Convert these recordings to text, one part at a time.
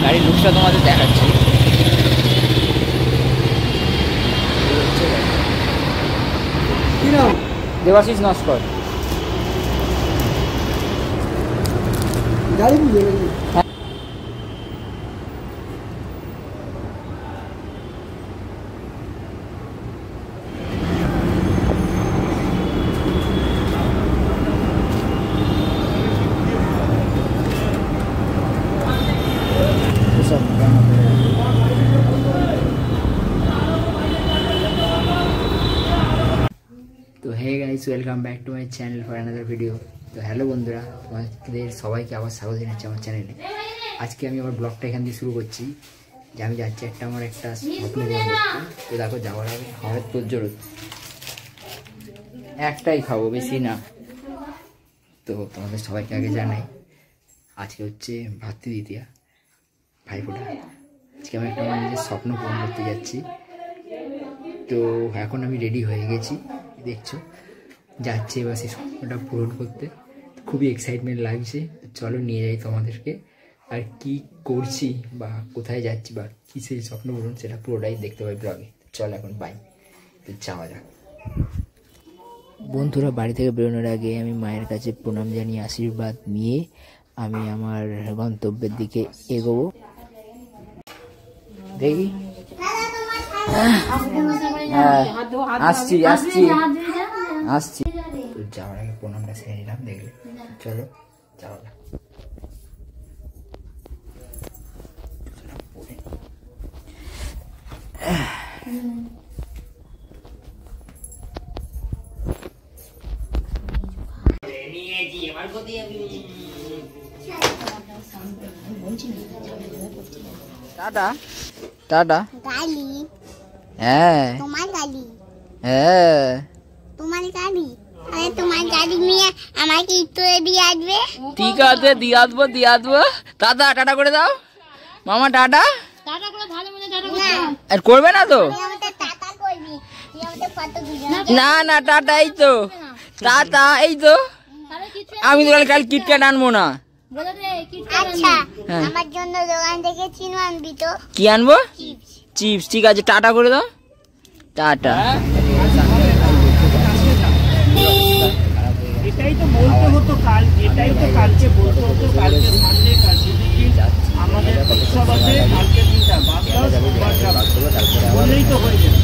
গাড়ির লুকসটা তোমাদের দেখাচ্ছি। দেবাশিস নস্কর গাড়ি তো hey guys, welcome back to my channel for another video. তো হ্যালো বন্ধুরা, তোমাদের সবাইকে আবার স্বাগত জানাচ্ছি আমার চ্যানেলে। আজকে আমি আমার ব্লগটা এখান দিয়ে শুরু করছি যে আমি যাচ্ছি আমার একটা স্বপ্ন পূরণ করতে। তো দেখো যাওয়ার আগে খাওয়ার তোর জোর একটাই খাবো, বেশি না। তো তোমাদের সবাইকে আগে জানাই আজকে হচ্ছে ভাতৃদ্বিতীয়া, ভাইফোঁটা। আজকে আমি আমার নিজের স্বপ্ন পূরণ করতে যাচ্ছি। তো এখন আমি রেডি হয়ে গেছি, দেখছো, যাচ্ছি এবার সেই স্বপ্নটা পূরণ করতে। খুবই এক্সাইটমেন্ট লাগছে। চলো নিয়ে যাই তোমাদেরকে, আর কি করছি বা কোথায় যাচ্ছি বা কী সেই স্বপ্ন পূরণ সেটা পুরোটাই দেখতে পাই ব্লগে। চলো এখন বাই, তো যাওয়া যাক। বন্ধুরা, বাড়ি থেকে বেরোনোর আগে আমি মায়ের কাছে প্রণাম জানিয়ে আশীর্বাদ নিয়ে আমি আমার গন্তব্যের দিকে এগোবো। দেখি আসছি আসছি আসছি যাওয়ার আগে প্রণামটা সেরে নিলাম, দেখলে। চলো যাওয়া যাক। Tata tata. গালি? হ্যাঁ তোমার গালি? হ্যাঁ তোমার গালি? আরে তোমার গালি নিয়ে আমাকে ইতরে দিয়ে আসবে। ঠিক আছে, দিয়ে আসবো। টাটা টাটা করে দাও মামা, টাটা। টাটা করে ভালো মনে টাটা করবে। আর করবে না তো? তুই আমাকে টাটা করবি, তুই আমাকে ফটো দিবি। না না, টাটা। এই তো টাটা, এই তো। আমি তো কাল কিটক্যাট আনবো না। আচ্ছা, আমার জন্য দোকান থেকে চিনো আনবি তো? কি আনবো? চিপস। চিপস, ঠিক আছে, টাটা করে দাও, টাটা। এটাই তো বলতে হতো কাল, এটাই তো কালকে বলতে হতো, কালকে সানডে, কালকে আমাদের উৎসব আছে, কালকের দিনটা বাদ দাও, বললেই তো হয়ে যাবে।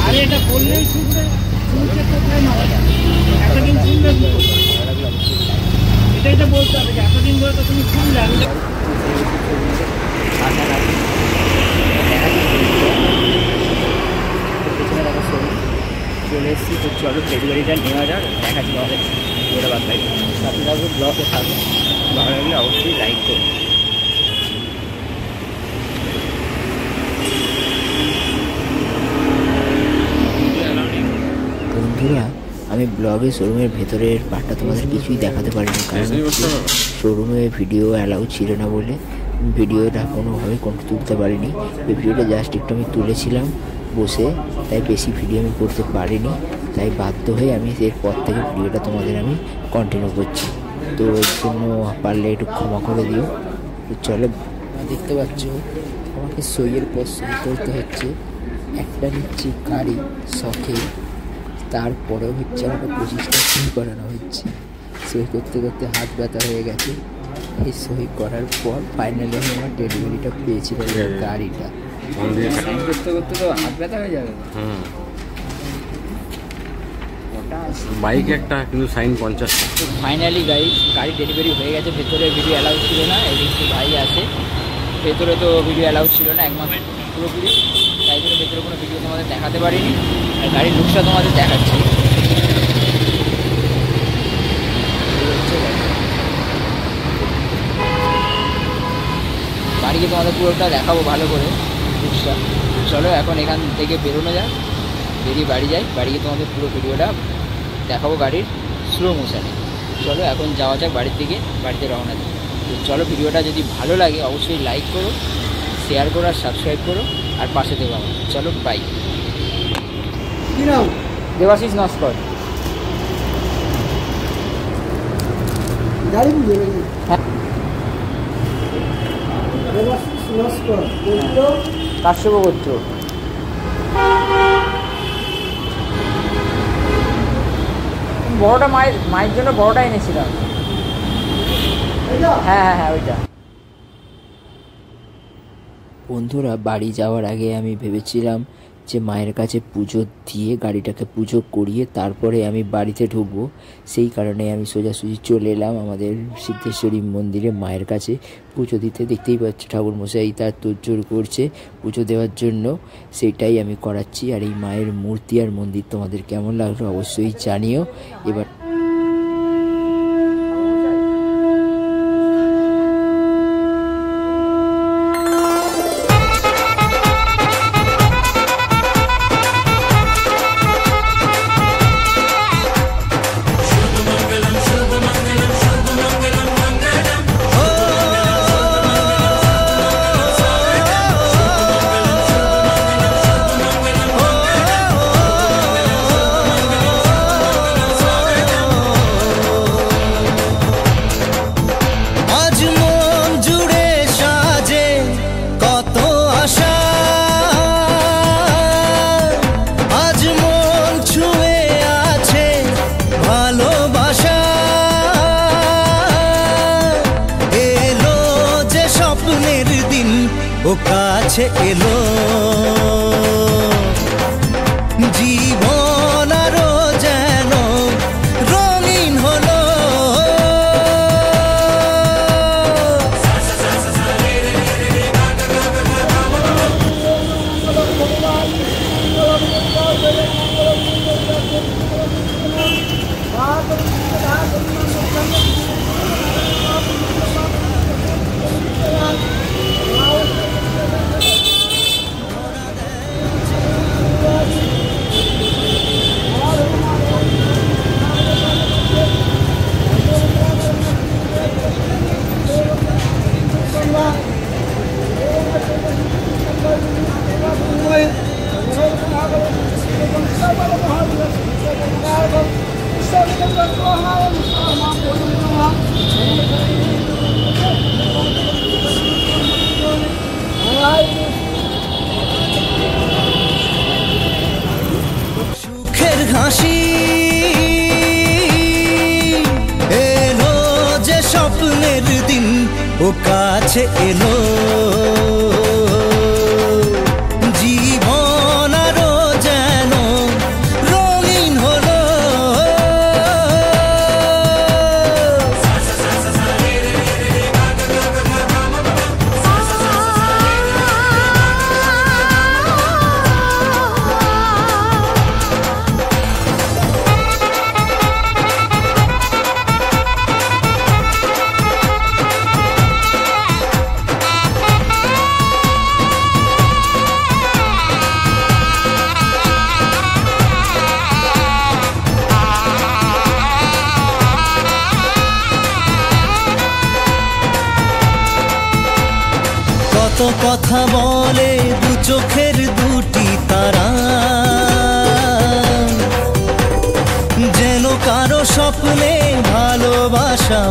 আরে এটা বললেই শুনবে, শুনছে কোথায় না, এতদিন শুনবে কি করবে? এটাই তো বলতে হবে যে এতদিন ধরে তো তুমি শুনলে। আমি চলে এসেছি। তো চলো ডেলিভারিটা নেওয়া যাক, দেখাচ্ছি আমাদের ওটা বাদ পাই। সাথে থাকবে, ব্লগে থাকবে। ভালো লাগলে অবশ্যই লাইক করবে। বন্ধুরা, আমি ব্লগে শোরুমের ভেতরের পার্টটা তোমাদের কিছুই দেখাতে পারিনি, কারণ শোরুমে ভিডিও অ্যালাউ ছিল না বলে ভিডিওটা কোনোভাবে তুলতে পারিনি। এই ভিডিওটা জাস্ট একটু আমি তুলেছিলাম বসে, তাই বেশি ভিডিও আমি করতে পারিনি। তাই বাধ্য হয়ে আমি এরপর থেকে ভিডিওটা তোমাদের আমি কন্টিনিউ করছি। তো এর জন্য পারলে একটু ক্ষমা করে দিও। তো চলো, দেখতে পাচ্ছ আমাকে সইয়ের পর সই করতে হচ্ছে। একটা নিচ্ছি গাড়ি শখে, তারপরেও হচ্ছে আমাকে 25টা সই করানো হচ্ছে। সই করতে করতে হাত ব্যথা হয়ে গেছে। এই সই করার পর ফাইনালি আমি আমার ডেলিভারিটা পেয়েছিলাম, গাড়িটা করতে করতে তো হাত ব্যথা হয়ে যাবে। বাইক একটা, কিন্তু সাইন 50। তো ফাইনালি গাড়ি ডেলিভারি হয়ে গেছে। ভেতরে ভিডিও অ্যালাউ ছিল না, এদিকে ভাই আছে। ভেতরে তো ভিডিও অ্যালাউ ছিল না একমাত্র পুরোপুরি, তাই জন্য ভেতরে কোনো ভিডিও তোমাদের দেখাতে পারিনি। আর গাড়ির লুকসটা তোমাদের দেখাচ্ছি। বাড়িকে তোমাদের পুরোটা দেখাবো ভালো করে লুকসটা। চলো এখন এখান থেকে বেরোনো যাক, বেরিয়ে বাড়ি যাই। বাড়িকে তোমাদের পুরো ভিডিওটা দেখাবো গাড়ির স্লো মোশনে। চলো এখন যাওয়া যাক বাড়ির দিকে, বাড়িতে রওনা দিই। তো চলো, ভিডিওটা যদি ভালো লাগে অবশ্যই লাইক করো, শেয়ার করো আর সাবস্ক্রাইব করো, আর পাশে দেবো আমার। চলো বাই। দেবাশিস নস্কর। গাড়ি কাশ্যপ গোত্র। বড়টা মায়ের জন্য বড়টা এনেছিলাম। হ্যাঁ হ্যাঁ ওইটা। বন্ধুরা, বাড়ি যাওয়ার আগে আমি ভেবেছিলাম যে মায়ের কাছে পুজো দিয়ে গাড়িটাকে পুজো করিয়ে তারপরে আমি বাড়িতে ঢুকবো। সেই কারণে আমি সোজাসুজি চলে এলাম আমাদের সিদ্ধেশ্বরী মন্দিরে মায়ের কাছে পুজো দিতে। দেখতেই পাচ্ছ ঠাকুরমশাই তার তোড়জোড় করছে পুজো দেওয়ার জন্য, সেটাই আমি করাচ্ছি। আর এই মায়ের মূর্তি আর মন্দির তোমাদের কেমন লাগলো অবশ্যই জানিও। এবার ও কাছে এলো জীবন আরো যেন রঙিন হলো। সুখের হাসি এলো যে স্বপ্নের দিন ও কাছে এলো জীবন আরো যেন রঙিন হলো। কত কথা বলে দু চোখের দুটি তারা, যেন কারো স্বপ্নে ভালোবাসা।